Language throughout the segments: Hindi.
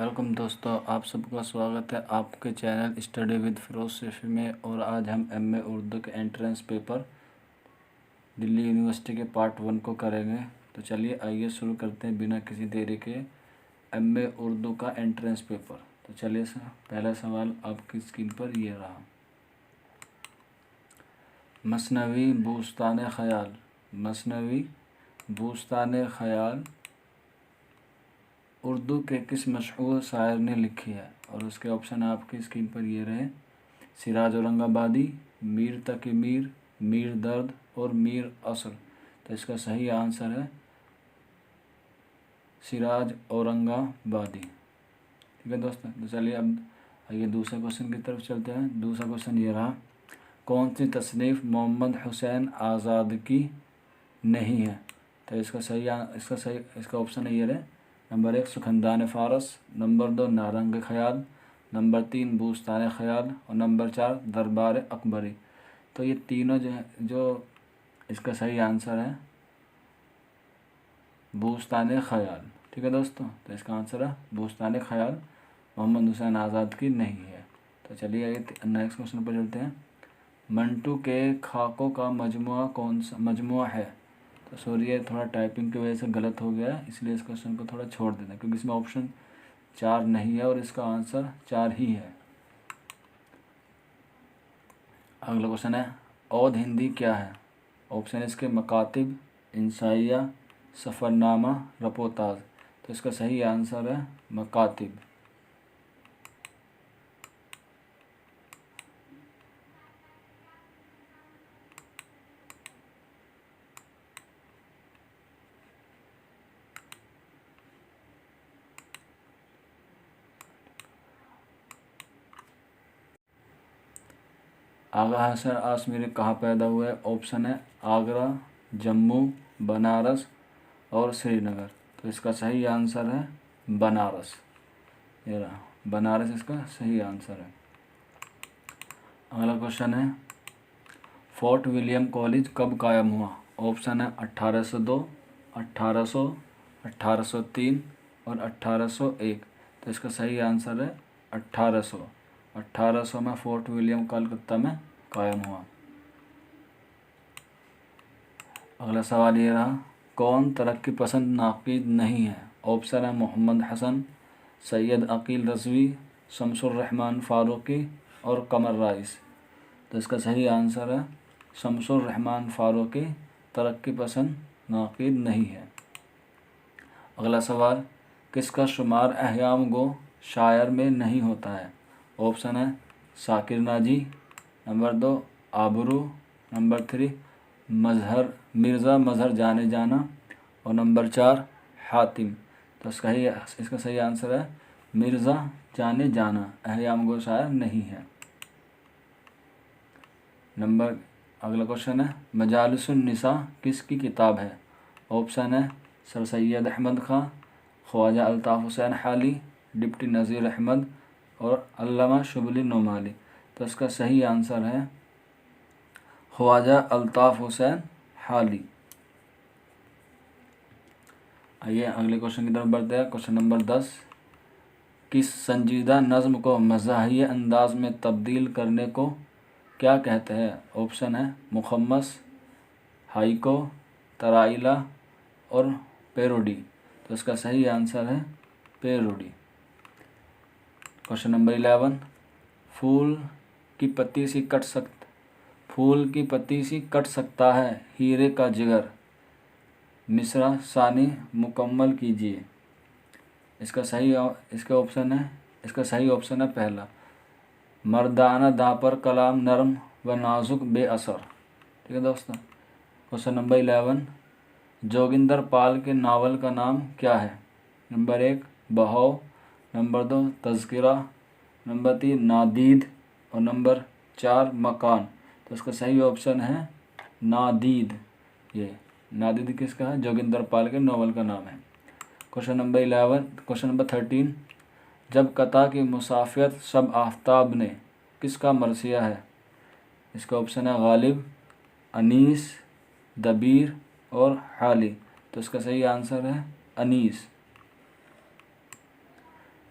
वेलकम दोस्तों, आप सबका स्वागत है आपके channel study with Firoz Saifi में। और आज हम एमए उर्दू के एंट्रेंस पेपर दिल्ली यूनिवर्सिटी के पार्ट 1 को करेंगे। तो चलिए आइए शुरू करते हैं बिना किसी देरी के एमए उर्दू का एंट्रेंस पेपर। तो चलिए पहला सवाल आपकी स्क्रीन पर ये रहा। मसनवी बूस्तान ख़याल, मसनवी बूस्तान ख़याल उर्दू के किस मशहूर शायर ने लिखी है? और उसके ऑप्शन आपकी स्क्रीन पर ये रहे। सिराज औरंगाबादी, मीर तकी मीर, मीर दर्द और मीर असर। तो इसका सही आंसर है सिराज औरंगाबादी। ठीक है दोस्तों, तो चलिए अब आइए दूसरे क्वेश्चन की तरफ चलते हैं। दूसरा क्वेश्चन ये रहा, कौन सी तसनीफ़ मोहम्मद हुसैन आज़ाद की नहीं है? तो इसका ऑप्शन है ये रहे। नंबर 1 सुखनदान फ़ारस, नंबर 2 नारंग ख़याल, नंबर 3 बूस्तान ख़याल और नंबर 4 दरबार अकबरी। तो ये तीनों जो इसका सही आंसर है बूस्तान ख़याल। ठीक है दोस्तों, तो इसका आंसर है बूस्तान ख़याल मोहम्मद हुसैन आज़ाद की नहीं है। तो चलिए आइए नेक्स्ट क्वेश्चन पर चलते हैं। मंटू के खाकों का मजमुआ कौन सा मजमुआ है? तो सॉरी, ये थोड़ा टाइपिंग की वजह से गलत हो गया है, इसलिए इस क्वेश्चन को थोड़ा छोड़ देना, क्योंकि इसमें ऑप्शन 4 नहीं है और इसका आंसर 4 ही है। अगला क्वेश्चन है, औध हिंदी क्या है? ऑप्शन इसके मकातिब, इंसाइया, सफ़रनामा, रपोताज। तो इसका सही आंसर है मकातिब। आगा हसन आसमीरी कहाँ पैदा हुए? ऑप्शन है आगरा, जम्मू, बनारस और श्रीनगर। तो इसका सही आंसर है बनारस। ये रहा, बनारस इसका सही आंसर है। अगला क्वेश्चन है, फोर्ट विलियम कॉलेज कब कायम हुआ? ऑप्शन है 1802, 1800, 1803 और 1801। तो इसका सही आंसर है 1800। 1800 में फोर्ट विलियम कलकत्ता में कायम हुआ। अगला सवाल ये रहा, कौन तरक्की पसंद नाक़ीद नहीं है? ऑप्शन है मोहम्मद हसन, सैयद अकील रज़वी, शमसुर रहमान फ़ारूक़ी और कमर राइस। तो इसका सही आंसर है शमसुर रहमान फ़ारूक़ी तरक्की पसंद नाक़ीद नहीं है। अगला सवाल, किसका शुमार अहयाम गो शायर में नहीं होता है? ऑप्शन है साकिर नाजी, नंबर 2 आबरू, नंबर 3 मिर्ज़ा मज़हर जाने जाना और नंबर 4 हातिम। तो इसका सही आंसर है मिर्ज़ा जाने जाना अहयाम गो शायर नहीं है। अगला क्वेश्चन है, मजालिसुन निसा किसकी किताब है? ऑप्शन है सर सैयद अहमद ख़ां, ख्वाजा अल्ताफ़ हुसैन हाली, डिप्टी नज़ीर अहमद और अल्लामा शुबली नोमाली। तो इसका सही आंसर है ख्वाजा अल्ताफ़ हुसैन हाली। आइए अगले क्वेश्चन की तरफ बढ़ते हैं। क्वेश्चन नंबर 10, किस संजीदा नज़्म को मज़ाहिया अंदाज में तब्दील करने को क्या कहते हैं? ऑप्शन है मुखम्मस, हाइको, तराइला और पेरोडी। तो इसका सही आंसर है पेरोडी। क्वेश्चन नंबर 11, फूल की पत्ती सी कट सकता है हीरे का जिगर, मिसरा सानी मुकम्मल कीजिए। इसका सही ऑप्शन है पहला, मर्दाना दां पर कलाम नरम व नाजुक बेअसर। ठीक है दोस्तों। क्वेश्चन नंबर 11, जोगिंदर पाल के नावल का नाम क्या है? नंबर 1 बहाव, नंबर 2 तज़किरा, नंबर 3 नादीद और नंबर 4 मकान। तो इसका सही ऑप्शन है नादीद। ये नादीद किसका है? जोगिंदर पाल के नावल का नाम है। क्वेश्चन नंबर 13, जब कता की मुसाफियत शब आफ्ताब ने किसका मरसिया है? इसका ऑप्शन है गालिब, अनीस, दबीर और हाली। तो इसका सही आंसर है अनीस।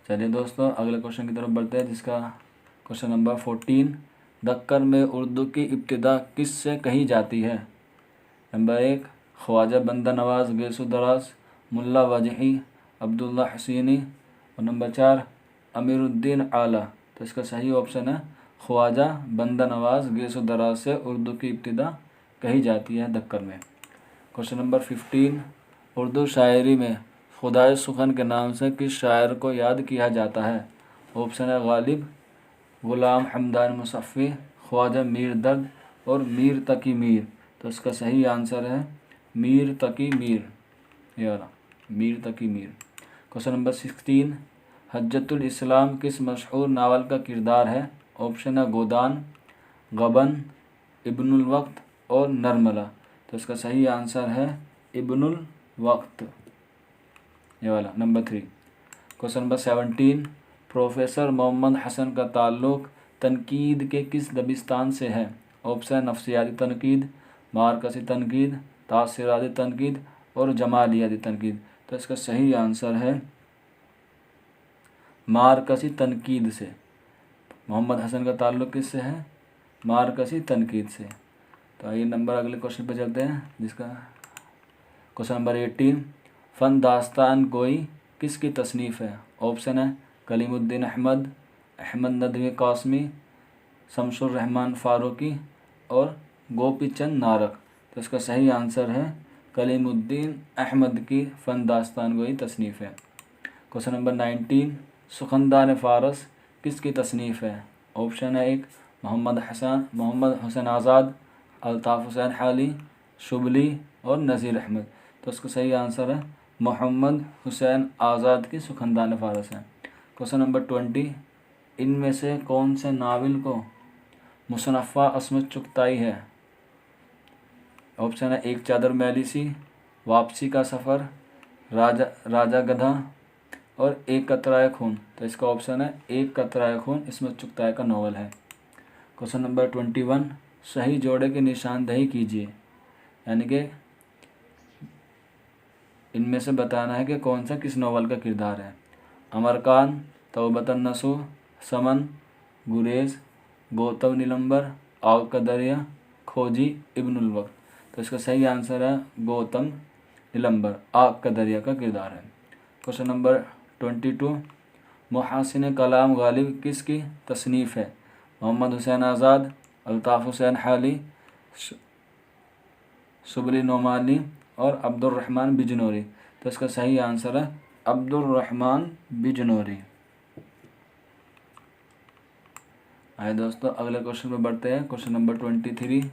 चलिए दोस्तों अगले क्वेश्चन की तरफ बढ़ते हैं, जिसका क्वेश्चन नंबर 14, दक्कन में उर्दू की इब्तिदा किस से कही जाती है? नंबर 1 ख्वाजा बंदा नवाज़ गैसु दराज, मुल्ला वजही, अब्दुल्ला हसीनी, और नंबर 4 अमीरुद्दीन आला। तो इसका सही ऑप्शन है ख्वाजा बंदा नवाज़ गैसु दराज से उर्दू की इब्तिदा कही जाती है दक्कन में। क्वेश्चन नंबर 15, उर्दू शायरी में खुदाए सुखन के नाम से किस शायर को याद किया जाता है? ऑप्शन है गालिब, गुलाम हमदान मुसफ़ी, ख्वाजा मीर दर्द और मीर तकी मीर। तो इसका सही आंसर है मीर तकी मीर, ये वाला मीर तकी मीर। क्वेश्चन नंबर 16, हज्जतुल इस्लाम किस मशहूर नावल का किरदार है? ऑप्शन है गोदान, गबन, इब्नुल वक्त और नरमला। तो इसका सही आंसर है इब्नुल वक्त, ये वाला number 3। Question number 17, professor Mohammad Hasan का ताल्लुक़ तनकीद के किस दबिस्तान से है? ऑप्शन नफ्सियाती तनकीद, मारकसी तनकीद, तासीराती तनकीद और जमालियाती तनकीद। तो इसका सही आंसर है मारकसी तनकीद से। मोहम्मद हसन का ताल्लुक़ किससे है? मारकसी तनकीद से। तो आइए नंबर अगले क्वेश्चन पर चलते हैं, जिसका क्वेश्चन नंबर 18, फ़न दास्तान गोई किसकी तसनीफ़ है? ऑप्शन है कलीमुद्दीन अहमद, अहमद नदवी कासमी, शमसुर रहमान फ़ारूकी और गोपी चंद नारक। तो इसका सही आंसर है कलीमुद्दीन अहमद की फ़न दास्तान गोई तसनीफ़ है। क्वेश्चन नंबर 19, सुखनदान फ़ारस किसकी तसनीफ़ है? ऑप्शन है 1 मोहम्मद हुसैन आज़ाद, अल्ताफ़ हुसैन हाली, शुबली और नज़ीर अहमद। तो इसका सही आंसर है मोहम्मद हुसैन आज़ाद की सुखनदान फ़ारस है। क्वेश्चन नंबर 20, इनमें से कौन से नावल को मुसन्नफ़ा अस्मत चुगताई है? ऑप्शन है 1 चादर मैली सी, वापसी का सफ़र, राजा गधा और एक कतराए खून। तो इसका ऑप्शन है 1 कतराए खून इस्मत चुगताई का नावल है। क्वेश्चन नंबर 21, सही जोड़े की निशानदही कीजिए, यानी कि इनमें से बताना है कि कौन सा किस नावल का किरदार है। अमरकान, तौबतन नसूह, समन, गुरेज, गौतम नीलंबर, आग का दरिया, खोजी, इब्नुल वक्त। तो इसका सही आंसर है गौतम नीलंबर, आग का दरिया का किरदार है। क्वेश्चन नंबर 22, मुहासिन कलाम गालिब किसकी तसनीफ़ है? मोहम्मद हुसैन आज़ाद, अल्ताफ़ हुसैन हाली, शुबली नोमानी और अब्दुर्रहमान बिजनौरी। तो इसका सही आंसर है अब्दुर्रहमान बिजनौरी। आइए दोस्तों अगले क्वेश्चन पर बढ़ते हैं। क्वेश्चन नंबर 23,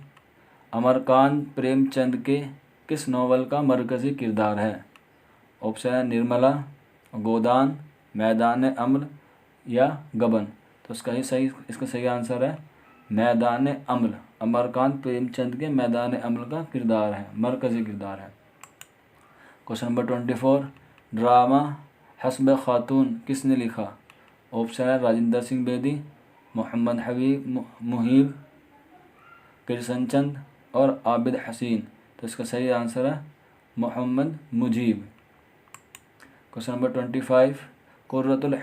अमरकान प्रेमचंद के किस नावल का मरकज़ी किरदार है? ऑप्शन है निर्मला, गोदान, मैदान अम्ल या गबन। तो इसका सही आंसर है मैदान अम्ल। अमरकान प्रेमचंद के मैदान अम्ल का किरदार है, मरकज़ी किरदार है। क्वेश्चन नंबर 24, ड्रामा हस्ब खातून किसने लिखा? ऑप्शन है राजिंदर सिंह बेदी, मोहम्मद हबीब मुहीब, किरसन और आबिद हसीन। तो इसका सही आंसर है मोहम्मद मुजीब। क्वेश्चन नंबर 25, कुर्रतुल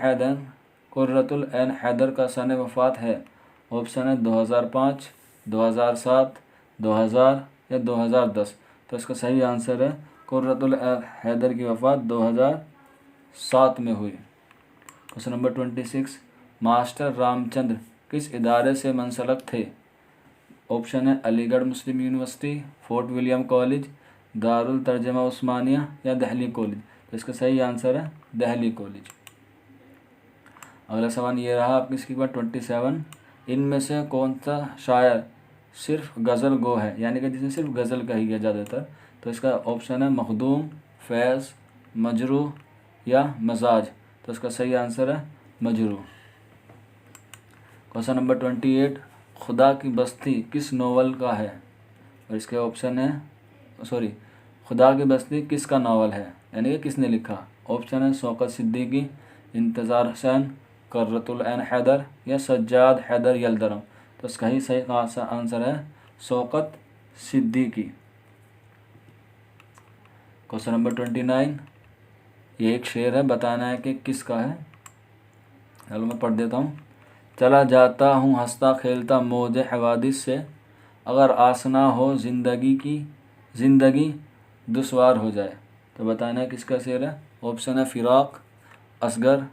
ऐन हैदर का सन वफ़ात है? ऑप्शन है 2005, 2007, 2000 या 2010। तो इसका सही आंसर है कुर्रतुल ऐन हैदर की वफ़ात 2007 में हुई। क्वेश्चन नंबर 26, मास्टर रामचंद्र किस इदारे से मुंसलिक थे? ऑप्शन है Aligarh Muslim university, Fort William college, Darul Tarjuma Osmania या दिल्ली कॉलेज। तो इसका सही आंसर है दिल्ली कॉलेज। अगला सवाल ये रहा आपकी इसके बाद 27, इनमें से कौन सा शायर सिर्फ गज़ल गो है, यानी कि जिसने सिर्फ गज़ल कही है ज़्यादातर? तो इसका ऑप्शन है मखदूम, फैज़, मजरूह या मजाज। तो इसका सही आंसर है मजरूह। क्वेश्चन नंबर 28, खुदा की बस्ती किस नावल का है? और इसके ऑप्शन है खुदा की बस्ती किसका नावल है, यानी कि किसने लिखा? ऑप्शन है शौकत सिद्दीकी, इंतज़ार हुसैन, कुर्रतुल ऐन हैदर या सज्जाद हैदर यलदरम। तो इसका सही आंसर है शौकत सिद्दीकी। क्वेश्चन नंबर 29, ये एक शेर है, बताना है कि किसका है। चलो मैं पढ़ देता हूँ। चला जाता हूँ हंसता खेलता मौज हवादिस से, अगर आसना हो ज़िंदगी दुश्वार हो जाए। तो बताना है किसका शेर है। ऑप्शन है फिराक, असगर,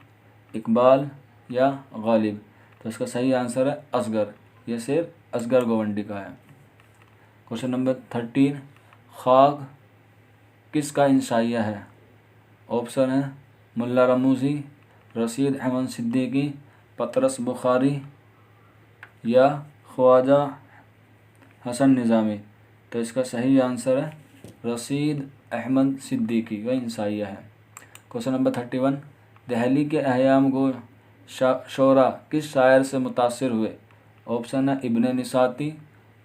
इकबाल या गालिब। तो इसका सही आंसर है असगर। ये शेर असगर गोवंडी का है। क्वेश्चन नंबर 13, खाक किसका इंशाइया है। ऑप्शन है मुल्ला रमूज़ी, रशीद अहमद सिद्दीकी, पतरस बुखारी या ख्वाजा हसन निज़ामी। तो इसका सही आंसर है रशीद अहमद सिद्दीकी का इंशाइया है। क्वेश्चन नंबर 31, दहली के अहयाम गो शोरा किस शायर से मुतासिर हुए। ऑप्शन है इब्ने निसाती,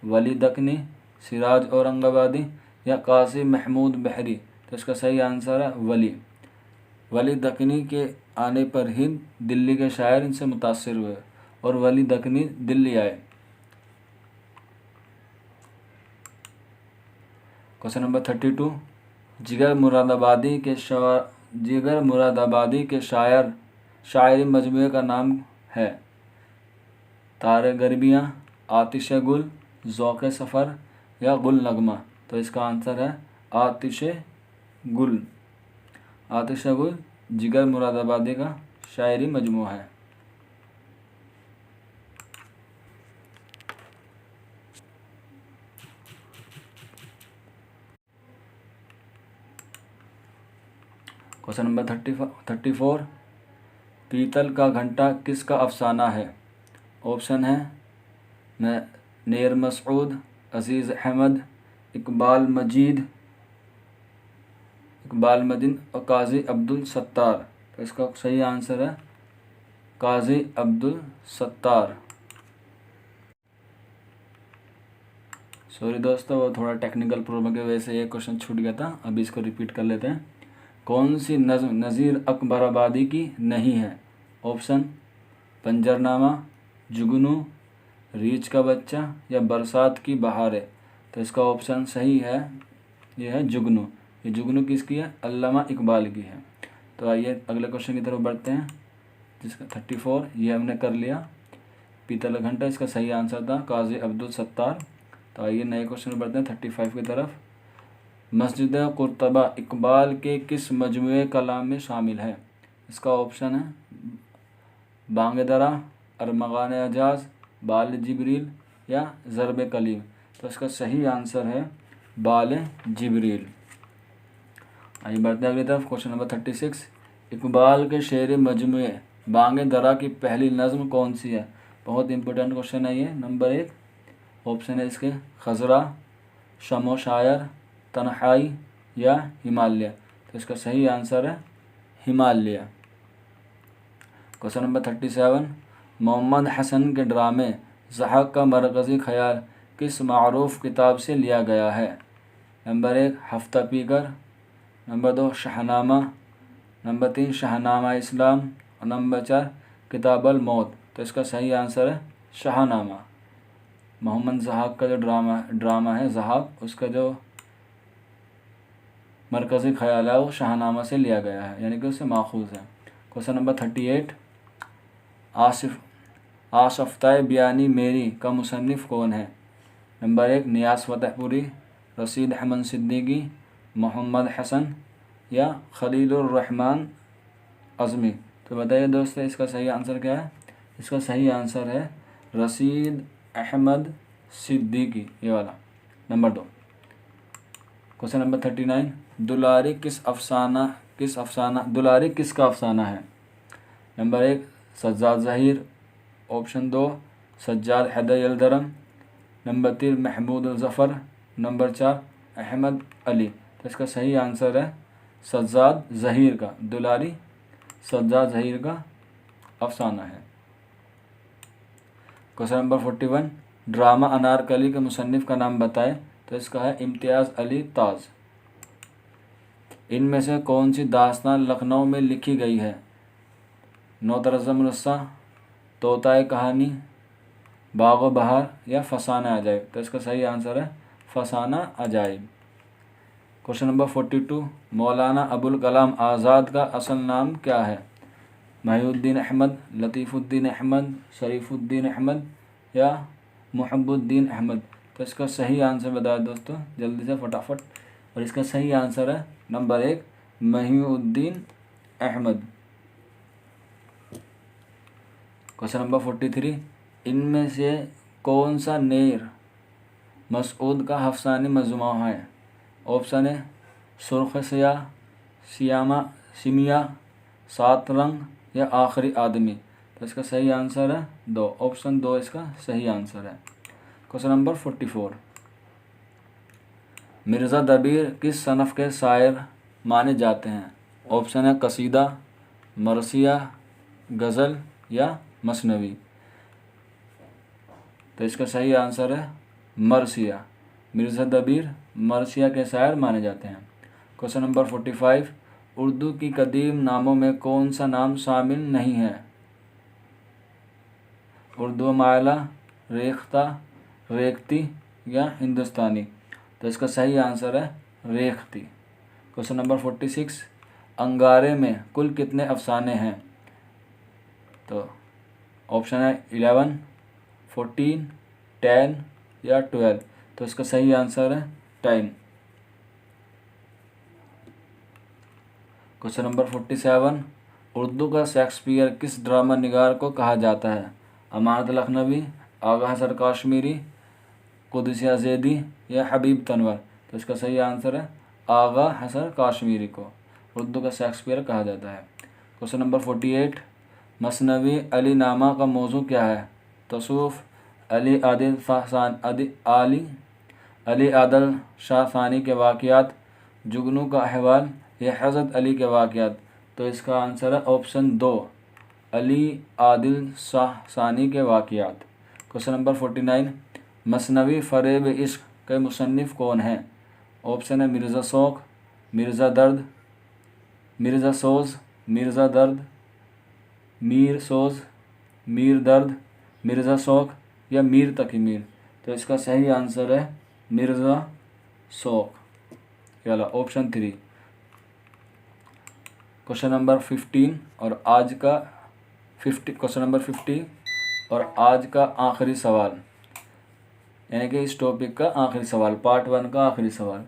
वली दकनी, सिराज औरंगाबादी या काजी महमूद बहरी। तो इसका सही आंसर है वली दकनी के आने पर ही दिल्ली के शायर इनसे मुतासिर हुए और वली दकनी दिल्ली आए। क्वेश्चन नंबर 32, जिगर मुरादाबादी के शायरी मजमूए का नाम है। तारे गरबियाँ, आतिश गुल, ज़ौक़ सफ़र या गुल नगमा। तो इसका आंसर है आतिश गुल जिगर मुरादाबादी का शायरी मजमूआ है। क्वेश्चन नंबर 34, पीतल का घंटा किसका अफसाना है। ऑप्शन है नेर मसूद, अजीज़ अहमद, इकबाल मदीन और काजी अब्दुल सत्तार। तो इसका सही आंसर है काजी अब्दुल सत्तार। सॉरी दोस्तों, वो थोड़ा टेक्निकल प्रॉब्लम की वजह से ये क्वेश्चन छूट गया था। अभी इसको रिपीट कर लेते हैं। कौन सी नज़्म नज़ीर अकबराबादी की नहीं है। ऑप्शन पंजरनामा, जुगनू, रीछ का बच्चा या बरसात की बहारें। तो इसका ऑप्शन सही है, ये है जुगनू। ये जुगनू किसकी है, अल्लामा इकबाल की है। तो आइए अगले क्वेश्चन की तरफ बढ़ते हैं, जिसका 34 ये हमने कर लिया। पीतल घंटा इसका सही आंसर था काजी अब्दुल सत्तार। तो आइए नए क्वेश्चन में बढ़ते हैं 35 की तरफ। मस्जिद कुर्तबा इकबाल के किस मजमूए कलाम में शामिल है। इसका ऑप्शन है बांग दरा, अरमगान एजाज, बाल जिब्रील या ज़रब कलीम। तो इसका सही आंसर है बाल जिब्रील। आइए बढ़ते हैं अगली तरफ। क्वेश्चन नंबर 36, इकबाल के शेर मजमूए बांग दरा की पहली नज़्म कौन सी है। बहुत इंपॉर्टेंट क्वेश्चन है ये। नंबर 1 ऑप्शन है इसके खजरा, शमो शायर, तन्हाई या हिमालय। तो इसका सही आंसर है हिमालय। क्वेश्चन नंबर 37, मोहम्मद हसन के ड्रामे ज़हाक का मरकज़ी ख्याल किस मारूफ किताब से लिया गया है। नंबर 1 हफ्ता पीकर, नंबर 2 शाहनामा, नंबर 3 शाहनामा इस्लाम और नंबर 4 किताब अल मौत। तो इसका सही आंसर है शाहनामा। मोहम्मद ज़हाक का जो ड्रामा है ज़हाक, उसका जो मरकज़ी ख्याल है वो शाहनामा से लिया गया है, यानी कि उससे माखूज़ है। क्वेश्चन नंबर 38, आशफ्ताए बयानी मेरी का मुसन्निफ़ कौन है। नंबर 1 नियाज़ फतेहपुरी, रशीद अहमद सिद्दीकी, मोहम्मद हसन या खलीलुर रहमान अज़मी। तो बताइए दोस्तों इसका सही आंसर क्या है। इसका सही आंसर है रशीद अहमद सिद्दीकी, ये वाला नंबर 2। क्वेश्चन नंबर 39, दुलारी किसका अफसाना है। Number 1 Sajjad Zaheer, option 2 Sajjad Haider Yildirim, number 3 Mahmud Zafar, number 4 Ahmed Ali. तो इसका सही आंसर है सज्जाद ज़हीर का, दुलारी सज्जाद ज़हीर का अफसाना है। क्वेश्चन नंबर 41, ड्रामा अनारकली के मुसन्निफ़ का नाम बताएं। तो इसका है इम्तियाज़ अली ताज़। इनमें से कौन सी दास्तान लखनऊ में लिखी गई है। नौतरज़म रस्सा, तोताए कहानी, बाग़ो बहार या फसाना अजाइब। तो इसका सही आंसर है फसाना अजाइब। क्वेश्चन नंबर 42, मौलाना अबुल कलाम आज़ाद का असल नाम क्या है। महिउद्दीन अहमद, लतीफ़ुद्दीन अहमद, शरीफुद्दीन अहमद या मुहब्बुद्दीन अहमद। तो इसका सही आंसर बताया दोस्तों जल्दी से फटाफट। और इसका सही आंसर है नंबर 1 महिउद्दीन अहमद। क्वेश्चन नंबर 43, इनमें से कौन सा नेर मसऊद का अफसानी मजमू है? ऑप्शन है सुर्ख स्याह, सियामा सिमिया, 7 रंग या आखिरी आदमी। तो इसका सही आंसर है 2, ऑप्शन 2 इसका सही आंसर है। क्वेश्चन नंबर 44, मिर्ज़ा दबीर किस सनफ़ के शायर माने जाते हैं? ऑप्शन है कसीदा, मरसिया, गज़ल या मसनवी। तो इसका सही आंसर है मरसिया। मिर्ज़ा दबीर मरसिया के शायर माने जाते हैं। क्वेश्चन नंबर 45, उर्दू की कदीम नामों में कौन सा नाम शामिल नहीं है? उर्दू माला, रेख्ता, रेख्ती या हिंदुस्तानी। तो इसका सही आंसर है रेख्ती। क्वेश्चन नंबर 46, अंगारे में कुल कितने अफसाने हैं? तो ऑप्शन है 11, 14, 10 या 12। तो इसका सही आंसर है 10। क्वेश्चन नंबर 47, उर्दू का शेक्सपियर किस ड्रामा निगार को कहा जाता है? अमानत लखनवी, आगा हसन काश्मीरी, कुदसिया ज़ैदी या हबीब तनवर। तो इसका सही आंसर है आगा हसन काश्मीरी को उर्दू का शेक्सपियर कहा जाता है। क्वेश्चन नंबर 48, मसनवी अली नामा का मौजू क्या है? तसूफ़, अली आदिल शाह सानी के वाक़यात, जुगनू का अहवाल या हज़रत अली के वाक़यात। तो इसका आंसर है ऑप्शन 2 अली आदिल शाह सानी के वाक़यात। क्वेश्चन नंबर 49, मसनवी फ़रेब इश्क के मुसन्निफ़ कौन हैं? ऑप्शन है मिर्ज़ा शौक़, मिर्ज़ा दर्द, मिर्ज़ा सोज़, मिर्ज़ा दर्द, मीर सोज़, मीर दर्द, मिर्ज़ा शौक़ या मीर तकी मीर। तो इसका सही आंसर है मिर्ज़ा शौक़, याला ऑप्शन 3। क्वेश्चन नंबर 15 और आज का क्वेश्चन नंबर 50 और आज का आखिरी सवाल, यानी कि इस टॉपिक का आखिरी सवाल, पार्ट 1 का आखिरी सवाल।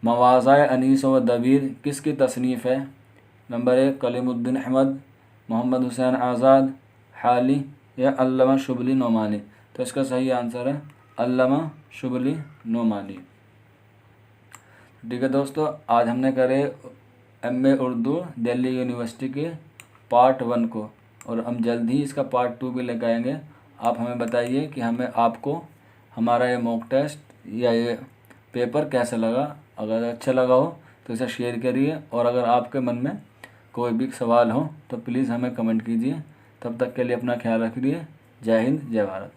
मवाज़ाए अनीस व दबीर किसकी तसनीफ़ है? नंबर 1 कलीमुद्दीन अहमद, मोहम्मद हुसैन आज़ाद, हाली या अल्लामा शुबली नोमानी। तो इसका सही आंसर है अल्लामा शुबली नोमानी। ठीक है दोस्तों, आज हमने करे MA उर्दू दिल्ली यूनिवर्सिटी के पार्ट 1 को, और हम जल्द ही इसका पार्ट 2 भी लेकर आएंगे। आप हमें बताइए कि आपको हमारा ये मॉक टेस्ट या ये पेपर कैसा लगा। अगर अच्छा लगा हो तो इसे शेयर करिए, और अगर आपके मन में कोई भी सवाल हो तो प्लीज़ हमें कमेंट कीजिए। तब तक के लिए अपना ख्याल रखिए। जय हिंद, जय भारत।